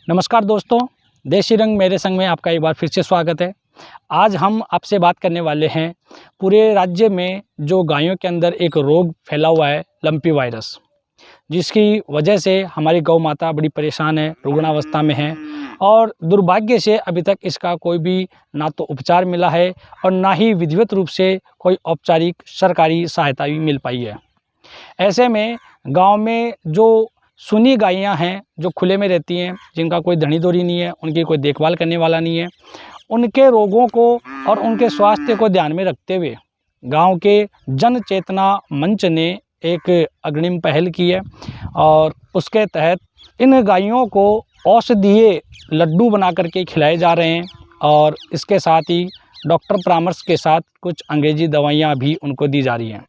नमस्कार दोस्तों, देशी रंग मेरे संग में आपका एक बार फिर से स्वागत है। आज हम आपसे बात करने वाले हैं पूरे राज्य में जो गायों के अंदर एक रोग फैला हुआ है, लंपी वायरस, जिसकी वजह से हमारी गौ माता बड़ी परेशान है, रुग्णावस्था में है और दुर्भाग्य से अभी तक इसका कोई भी ना तो उपचार मिला है और ना ही विधिवत रूप से कोई औपचारिक सरकारी सहायता भी मिल पाई है। ऐसे में गांव में जो सुनी गायें हैं, जो खुले में रहती हैं, जिनका कोई धनी दोरी नहीं है, उनकी कोई देखभाल करने वाला नहीं है, उनके रोगों को और उनके स्वास्थ्य को ध्यान में रखते हुए गांव के जन चेतना मंच ने एक अग्रिम पहल की है और उसके तहत इन गायों को औषधीय लड्डू बना करके खिलाए जा रहे हैं और इसके साथ ही डॉक्टर परामर्श के साथ कुछ अंग्रेजी दवाइयाँ भी उनको दी जा रही हैं।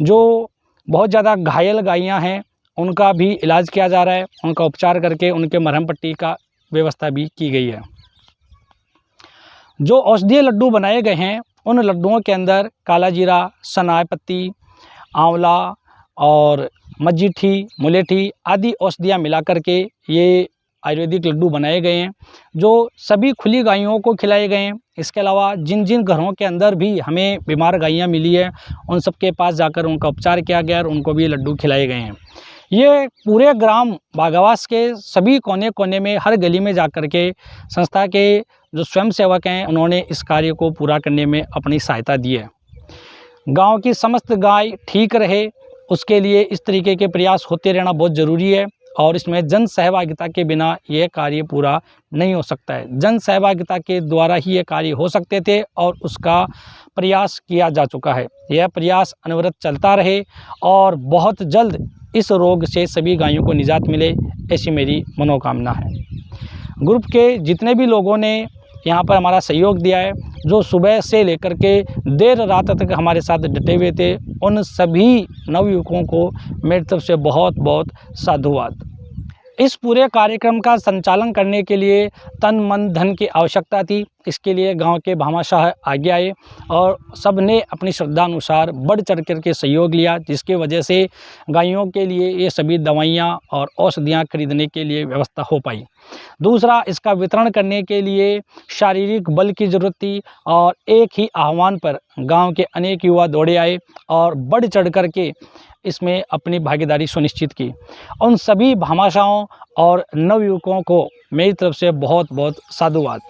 जो बहुत ज़्यादा घायल गायें हैं उनका भी इलाज किया जा रहा है, उनका उपचार करके उनके मरहम पट्टी का व्यवस्था भी की गई है। जो औषधीय लड्डू बनाए गए हैं उन लड्डुओं के अंदर काला जीरा, सनाई पत्ती, आंवला और मजीठी, मुलेठी आदि औषधियाँ मिला करके ये आयुर्वेदिक लड्डू बनाए गए हैं, जो सभी खुली गायों को खिलाए गए हैं। इसके अलावा जिन जिन घरों के अंदर भी हमें बीमार गायें मिली है उन सब के पास जाकर उनका उपचार किया गया और उनको भी लड्डू खिलाए गए हैं। ये पूरे ग्राम बागावास के सभी कोने कोने में, हर गली में जाकर के संस्था के जो स्वयंसेवक हैं उन्होंने इस कार्य को पूरा करने में अपनी सहायता दी है। गांव की समस्त गाय ठीक रहे उसके लिए इस तरीके के प्रयास होते रहना बहुत ज़रूरी है और इसमें जन सहभागिता के बिना ये कार्य पूरा नहीं हो सकता है। जन सहभागिता के द्वारा ही ये कार्य हो सकते थे और उसका प्रयास किया जा चुका है। यह प्रयास अनवरत चलता रहे और बहुत जल्द इस रोग से सभी गायों को निजात मिले, ऐसी मेरी मनोकामना है। ग्रुप के जितने भी लोगों ने यहाँ पर हमारा सहयोग दिया है, जो सुबह से लेकर के देर रात तक हमारे साथ डटे हुए थे, उन सभी नवयुवकों को मेरी तरफ से बहुत बहुत साधुवाद। इस पूरे कार्यक्रम का संचालन करने के लिए तन मन धन की आवश्यकता थी। इसके लिए गांव के भामाशाह आगे आए और सब ने अपनी श्रद्धा अनुसार बढ़ चढ़ कर के सहयोग लिया, जिसकी वजह से गायों के लिए ये सभी दवाइयाँ और औषधियाँ खरीदने के लिए व्यवस्था हो पाई। दूसरा, इसका वितरण करने के लिए शारीरिक बल की ज़रूरत थी और एक ही आह्वान पर गांव के अनेक युवा दौड़े आए और बढ़ चढ़ कर के इसमें अपनी भागीदारी सुनिश्चित की। उन सभी भामाशाहों और नवयुवकों को मेरी तरफ से बहुत बहुत साधुवाद।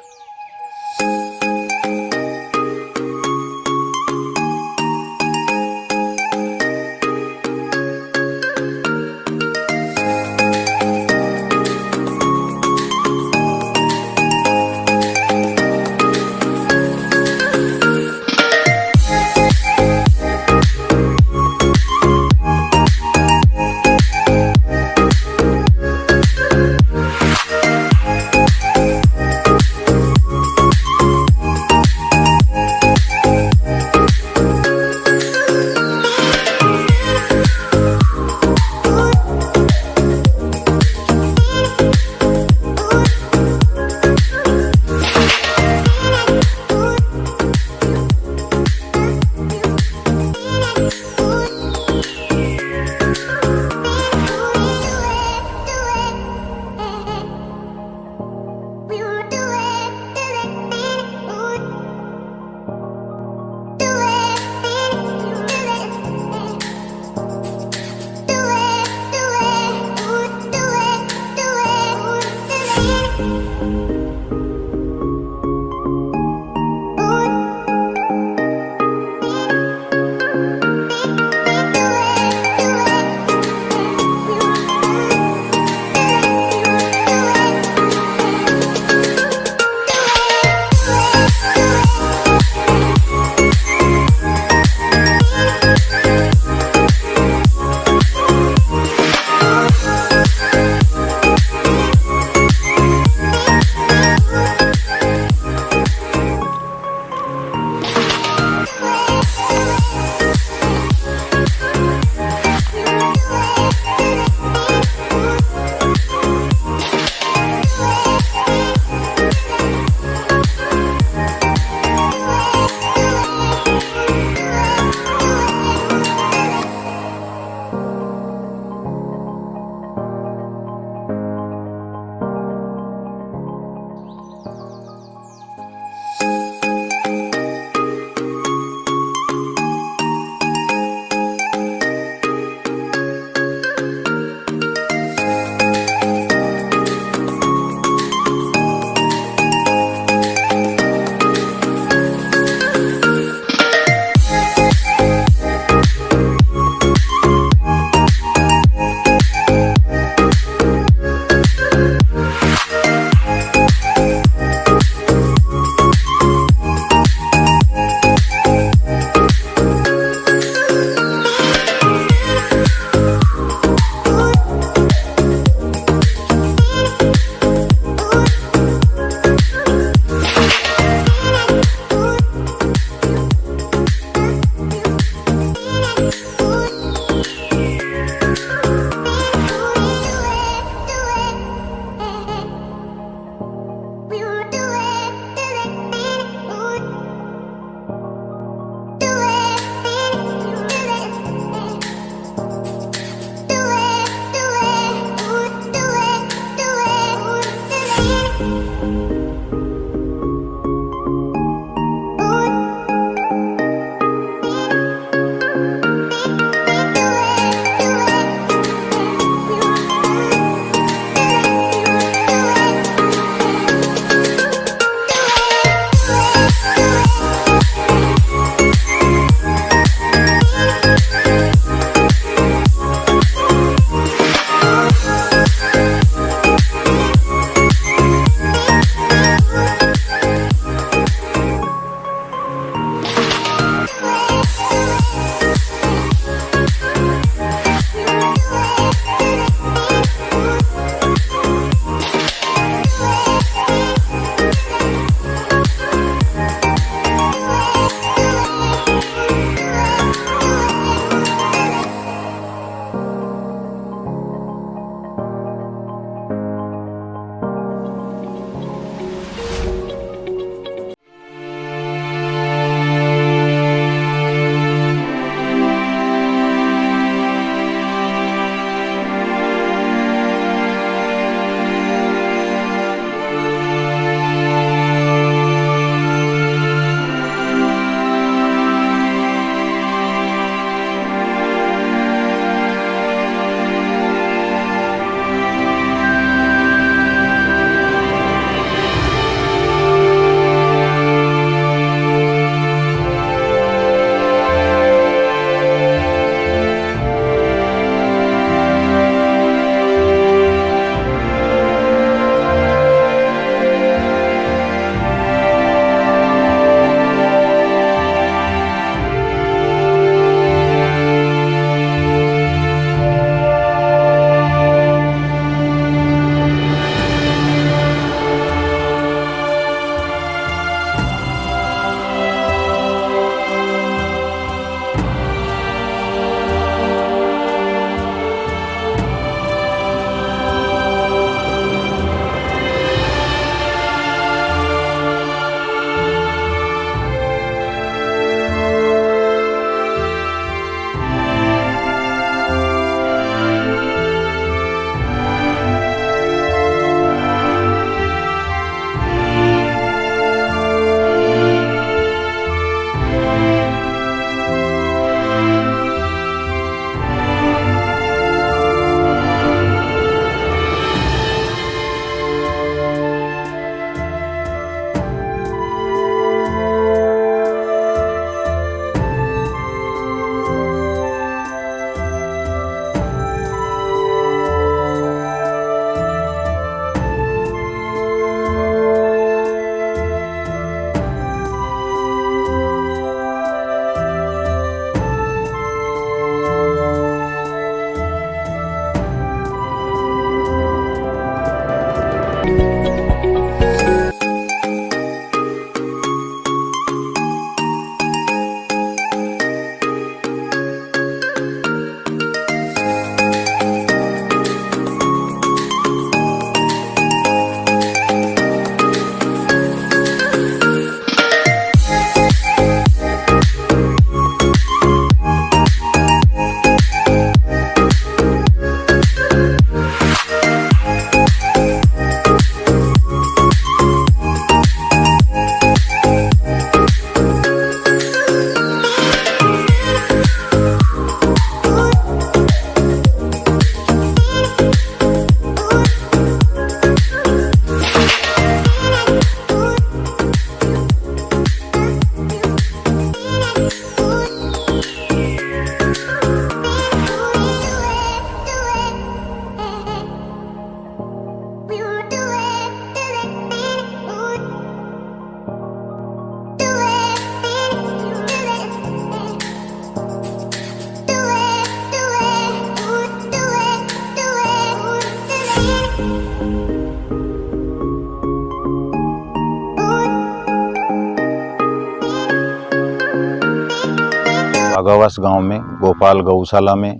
बागावास गांव में गोपाल गौशाला में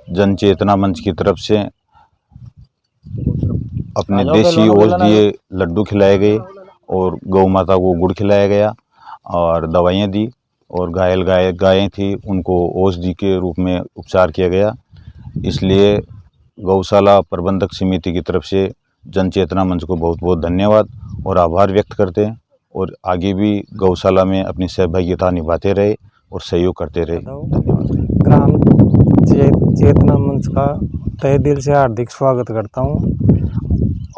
जन चेतना मंच की तरफ से अपने देसी औषधीय लड्डू खिलाए गए और गौ माता को गुड़ खिलाया गया और दवाइयाँ दी और घायल गायें थी उनको औषधि के रूप में उपचार किया गया। इसलिए गौशाला प्रबंधक समिति की तरफ से जन चेतना मंच को बहुत बहुत धन्यवाद और आभार व्यक्त करते हैं और आगे भी गौशाला में अपनी सहभागिता निभाते रहे और सहयोग करते रहे। धन्यवाद। ग्राम चेतना मंच का तहे दिल से हार्दिक स्वागत करता हूँ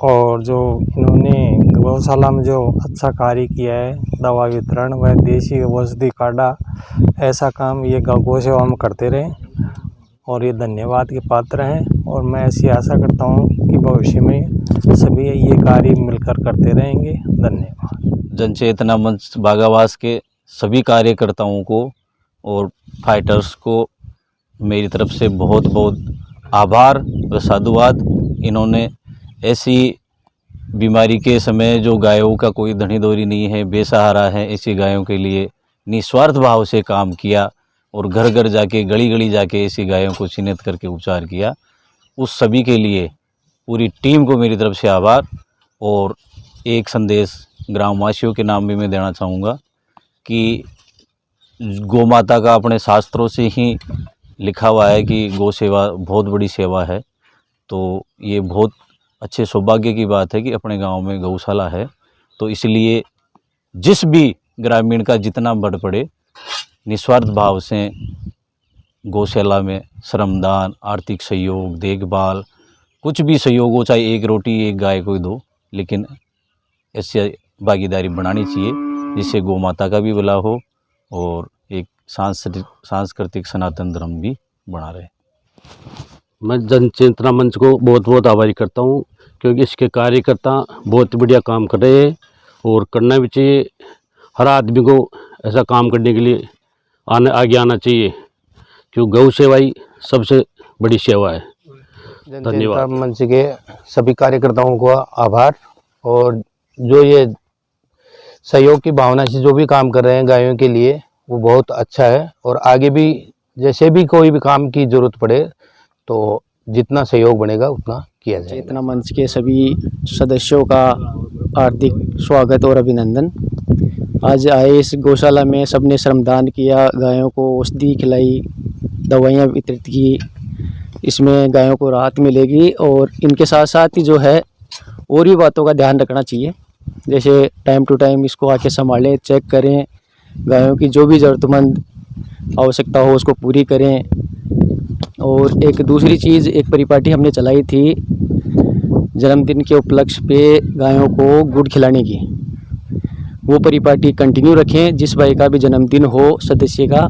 और जो इन्होंने गौशाला में जो अच्छा कार्य किया है, दवा वितरण व देसी औषधि काढ़ा, ऐसा काम ये गौ सेवा में करते रहे और ये धन्यवाद के पात्र हैं। और मैं ऐसी आशा करता हूँ कि भविष्य में सभी ये कार्य मिलकर करते रहेंगे। धन्यवाद। जन चेतना मंच बागावास के सभी कार्यकर्ताओं को और फाइटर्स को मेरी तरफ से बहुत बहुत आभार व साधुवाद। इन्होंने ऐसी बीमारी के समय जो गायों का कोई धनी दौरी नहीं है, बेसहारा है, ऐसी गायों के लिए निस्वार्थ भाव से काम किया और घर घर जाके गली गली जाके ऐसी गायों को चिन्हित करके उपचार किया। उस सभी के लिए पूरी टीम को मेरी तरफ से आभार। और एक संदेश ग्रामवासियों के नाम भी मैं देना चाहूँगा कि गौ माता का अपने शास्त्रों से ही लिखा हुआ है कि गौ सेवा बहुत बड़ी सेवा है। तो ये बहुत अच्छे सौभाग्य की बात है कि अपने गांव में गौशाला है। तो इसलिए जिस भी ग्रामीण का जितना बढ़ पड़े निस्वार्थ भाव से गौशाला में श्रमदान, आर्थिक सहयोग, देखभाल, कुछ भी सहयोग हो, चाहे एक रोटी एक गाय को दो, लेकिन ऐसे भागीदारी बनानी चाहिए जिससे गौ माता का भी भला हो और एक सांस्कृतिक सनातन धर्म भी बना रहे। मैं जन चेतना मंच को बहुत बहुत आभारी करता हूँ क्योंकि इसके कार्यकर्ता बहुत बढ़िया काम कर रहे हैं और करना भी चाहिए। हर आदमी को ऐसा काम करने के लिए आगे आना चाहिए क्योंकि गौ सेवा ही सबसे बड़ी सेवा है। धन्यवाद। मंच के सभी कार्यकर्ताओं को आभार और जो ये सहयोग की भावना से जो भी काम कर रहे हैं गायों के लिए वो बहुत अच्छा है और आगे भी जैसे भी कोई भी काम की ज़रूरत पड़े तो जितना सहयोग बनेगा उतना किया जाएगा। चेतना मंच के सभी सदस्यों का हार्दिक स्वागत और अभिनंदन। आज आए इस गौशाला में सबने श्रमदान किया, गायों को औषधि खिलाई, दवाइयाँ वितरित की। इसमें गायों को राहत मिलेगी और इनके साथ साथ ही जो है और भी बातों का ध्यान रखना चाहिए, जैसे टाइम टू टाइम इसको आके संभालें, चेक करें, गायों की जो भी ज़रूरतमंद आवश्यकता हो उसको पूरी करें। और एक दूसरी चीज़, एक परिपाटी हमने चलाई थी जन्मदिन के उपलक्ष्य पे गायों को गुड़ खिलाने की, वो परिपाटी कंटिन्यू रखें। जिस भाई का भी जन्मदिन हो सदस्य का,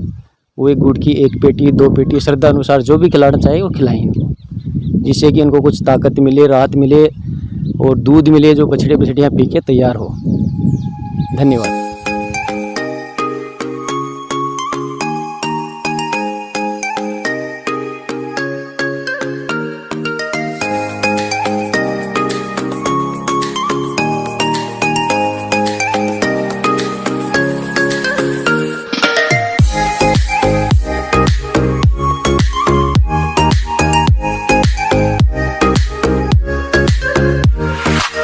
वो एक गुड़ की 1 पेटी 2 पेटी श्रद्धा अनुसार जो भी खिलाना चाहे वो खिलाएंगे, जिससे कि इनको कुछ ताकत मिले, राहत मिले और दूध मिले जो बछड़े बछड़ियाँ पी के तैयार हो। धन्यवाद।